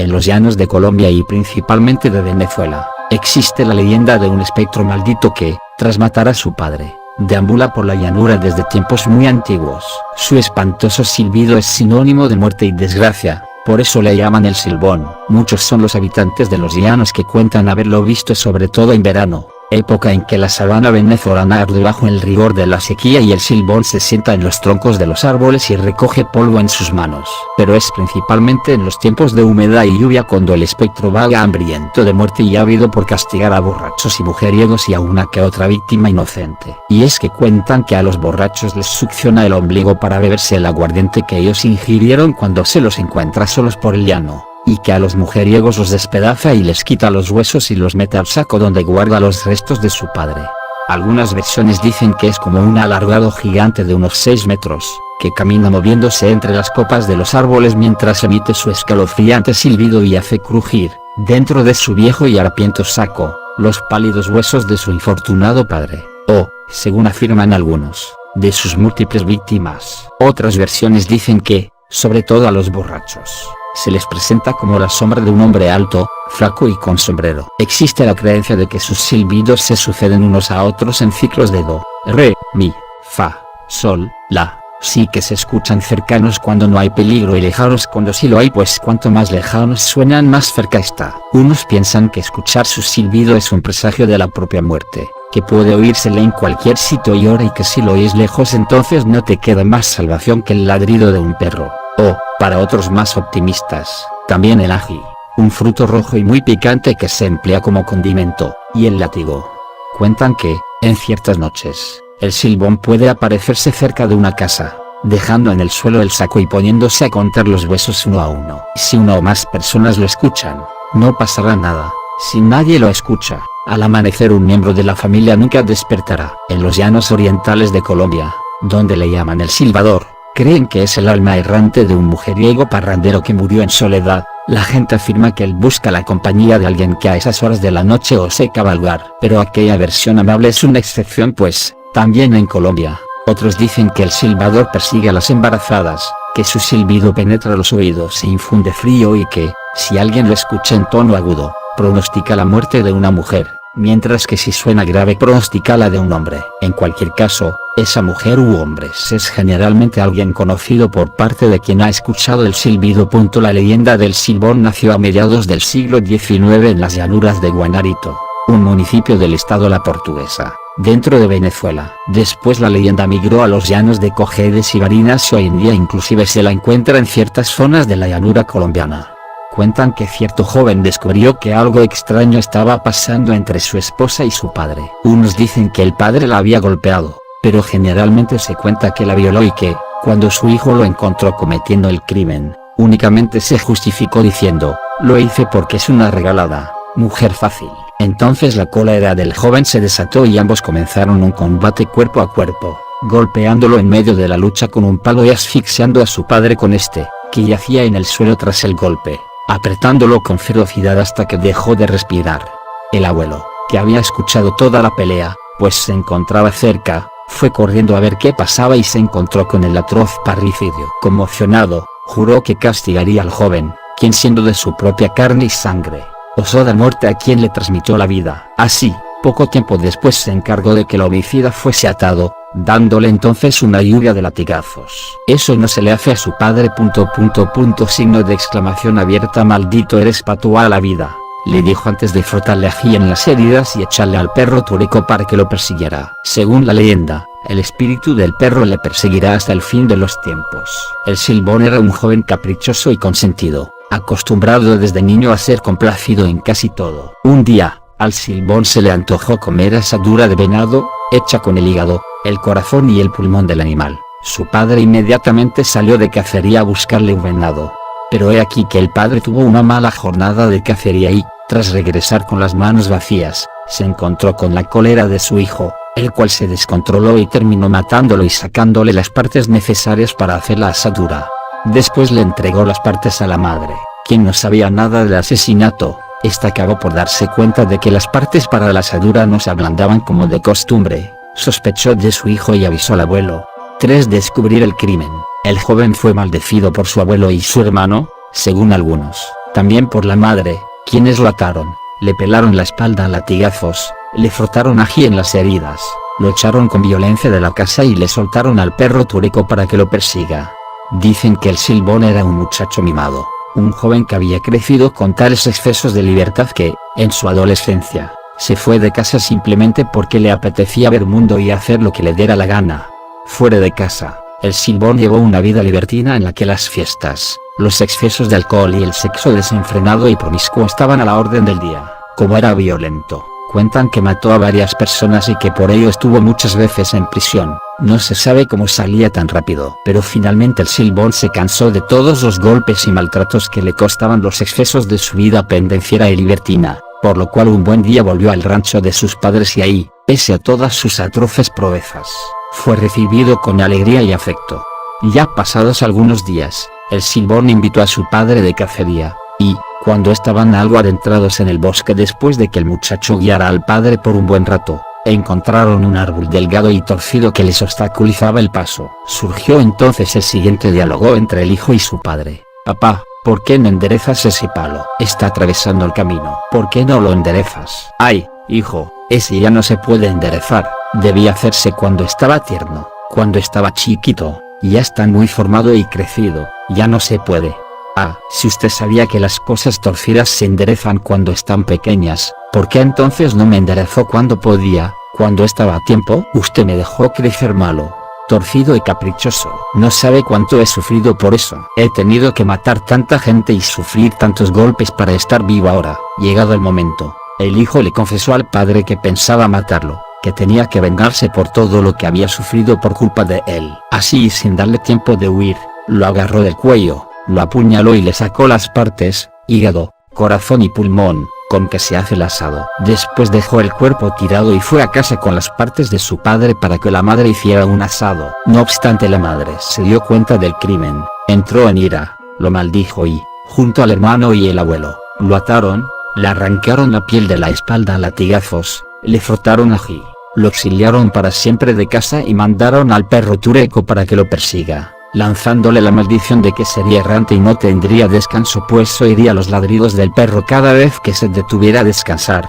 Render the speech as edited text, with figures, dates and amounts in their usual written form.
En los llanos de Colombia y principalmente de Venezuela, existe la leyenda de un espectro maldito que, tras matar a su padre, deambula por la llanura desde tiempos muy antiguos. Su espantoso silbido es sinónimo de muerte y desgracia, por eso le llaman el Silbón. Muchos son los habitantes de los llanos que cuentan haberlo visto sobre todo en verano, época en que la sabana venezolana arde bajo el rigor de la sequía y el Silbón se sienta en los troncos de los árboles y recoge polvo en sus manos. Pero es principalmente en los tiempos de humedad y lluvia cuando el espectro vaga hambriento de muerte y ávido por castigar a borrachos y mujeriegos y a una que otra víctima inocente. Y es que cuentan que a los borrachos les succiona el ombligo para beberse el aguardiente que ellos ingirieron cuando se los encuentra solos por el llano, y que a los mujeriegos los despedaza y les quita los huesos y los mete al saco donde guarda los restos de su padre. Algunas versiones dicen que es como un alargado gigante de unos 6 metros, que camina moviéndose entre las copas de los árboles mientras emite su escalofriante silbido y hace crujir, dentro de su viejo y harapiento saco, los pálidos huesos de su infortunado padre, o, según afirman algunos, de sus múltiples víctimas. Otras versiones dicen que, sobre todo a los borrachos, se les presenta como la sombra de un hombre alto, flaco y con sombrero. Existe la creencia de que sus silbidos se suceden unos a otros en ciclos de do, re, mi, fa, sol, la, sí, que se escuchan cercanos cuando no hay peligro y lejanos cuando sí lo hay, pues cuanto más lejanos suenan más cerca está. Unos piensan que escuchar su silbido es un presagio de la propia muerte, que puede oírsele en cualquier sitio y hora y que si lo oís lejos entonces no te queda más salvación que el ladrido de un perro. O, para otros más optimistas, también el ají, un fruto rojo y muy picante que se emplea como condimento, y el látigo. Cuentan que, en ciertas noches, el Silbón puede aparecerse cerca de una casa, dejando en el suelo el saco y poniéndose a contar los huesos uno a uno. Si una o más personas lo escuchan, no pasará nada. Si nadie lo escucha, al amanecer un miembro de la familia nunca despertará. En los llanos orientales de Colombia, donde le llaman el silbador, creen que es el alma errante de un mujeriego parrandero que murió en soledad. La gente afirma que él busca la compañía de alguien que a esas horas de la noche ose cabalgar. Pero aquella versión amable es una excepción, pues, también en Colombia, otros dicen que el silbador persigue a las embarazadas, que su silbido penetra los oídos e infunde frío y que, si alguien lo escucha en tono agudo, pronostica la muerte de una mujer, mientras que si suena grave pronostica la de un hombre. En cualquier caso, esa mujer u hombre es generalmente alguien conocido por parte de quien ha escuchado el silbido. La leyenda del Silbón nació a mediados del siglo XIX en las llanuras de Guanarito, un municipio del estado La Portuguesa, dentro de Venezuela. Después la leyenda migró a los llanos de Cojedes y Barinas y hoy en día inclusive se la encuentra en ciertas zonas de la llanura colombiana. Cuentan que cierto joven descubrió que algo extraño estaba pasando entre su esposa y su padre. Unos dicen que el padre la había golpeado, pero generalmente se cuenta que la violó y que, cuando su hijo lo encontró cometiendo el crimen, únicamente se justificó diciendo, lo hice porque es una regalada, mujer fácil. Entonces la cólera del joven se desató y ambos comenzaron un combate cuerpo a cuerpo, golpeándolo en medio de la lucha con un palo y asfixiando a su padre con este, que yacía en el suelo tras el golpe, apretándolo con ferocidad hasta que dejó de respirar. El abuelo, que había escuchado toda la pelea, pues se encontraba cerca, fue corriendo a ver qué pasaba y se encontró con el atroz parricidio. Conmocionado, juró que castigaría al joven, quien siendo de su propia carne y sangre, osó dar muerte a quien le transmitió la vida. Así, poco tiempo después se encargó de que el homicida fuese atado, dándole entonces una lluvia de latigazos. Eso no se le hace a su padre. Signo de exclamación abierta. Maldito eres patuá a la vida, le dijo antes de frotarle ají en las heridas y echarle al perro turico para que lo persiguiera. Según la leyenda, el espíritu del perro le perseguirá hasta el fin de los tiempos. El Silbón era un joven caprichoso y consentido, acostumbrado desde niño a ser complacido en casi todo. Un día, al Silbón se le antojó comer asadura de venado, hecha con el hígado, el corazón y el pulmón del animal. Su padre inmediatamente salió de cacería a buscarle un venado. Pero he aquí que el padre tuvo una mala jornada de cacería y, tras regresar con las manos vacías, se encontró con la cólera de su hijo, el cual se descontroló y terminó matándolo y sacándole las partes necesarias para hacer la asadura. Después le entregó las partes a la madre, quien no sabía nada del asesinato. Esta acabó por darse cuenta de que las partes para la asadura no se ablandaban como de costumbre, sospechó de su hijo y avisó al abuelo. Tras descubrir el crimen, el joven fue maldecido por su abuelo y su hermano, según algunos, también por la madre, quienes lo ataron, le pelaron la espalda a latigazos, le frotaron ají en las heridas, lo echaron con violencia de la casa y le soltaron al perro tureco para que lo persiga. Dicen que el Silbón era un muchacho mimado, un joven que había crecido con tales excesos de libertad que, en su adolescencia, se fue de casa simplemente porque le apetecía ver mundo y hacer lo que le diera la gana. Fuera de casa, el Silbón llevó una vida libertina en la que las fiestas, los excesos de alcohol y el sexo desenfrenado y promiscuo estaban a la orden del día. Como era violento, cuentan que mató a varias personas y que por ello estuvo muchas veces en prisión. No se sabe cómo salía tan rápido, pero finalmente el Silbón se cansó de todos los golpes y maltratos que le costaban los excesos de su vida pendenciera y libertina, por lo cual un buen día volvió al rancho de sus padres y ahí, pese a todas sus atroces proezas, fue recibido con alegría y afecto. Ya pasados algunos días, el Silbón invitó a su padre de cacería, y, cuando estaban algo adentrados en el bosque después de que el muchacho guiara al padre por un buen rato, encontraron un árbol delgado y torcido que les obstaculizaba el paso. Surgió entonces el siguiente diálogo entre el hijo y su padre: «Papá, ¿por qué no enderezas ese palo? Está atravesando el camino. ¿Por qué no lo enderezas?» «Ay, hijo, ese ya no se puede enderezar, debía hacerse cuando estaba tierno, cuando estaba chiquito, ya está muy formado y crecido, ya no se puede». «Ah, si usted sabía que las cosas torcidas se enderezan cuando están pequeñas, ¿por qué entonces no me enderezó cuando podía, cuando estaba a tiempo?» «Usted me dejó crecer malo, torcido y caprichoso. No sabe cuánto he sufrido por eso. He tenido que matar tanta gente y sufrir tantos golpes para estar vivo ahora». Llegado el momento, el hijo le confesó al padre que pensaba matarlo, que tenía que vengarse por todo lo que había sufrido por culpa de él. Así y sin darle tiempo de huir, lo agarró del cuello, lo apuñaló y le sacó las partes, hígado, corazón y pulmón, con que se hace el asado. Después dejó el cuerpo tirado y fue a casa con las partes de su padre para que la madre hiciera un asado. No obstante, la madre se dio cuenta del crimen, entró en ira, lo maldijo y, junto al hermano y el abuelo, lo ataron, le arrancaron la piel de la espalda a latigazos, le frotaron ají, lo exiliaron para siempre de casa y mandaron al perro tureco para que lo persiga, lanzándole la maldición de que sería errante y no tendría descanso, pues oiría los ladridos del perro cada vez que se detuviera a descansar.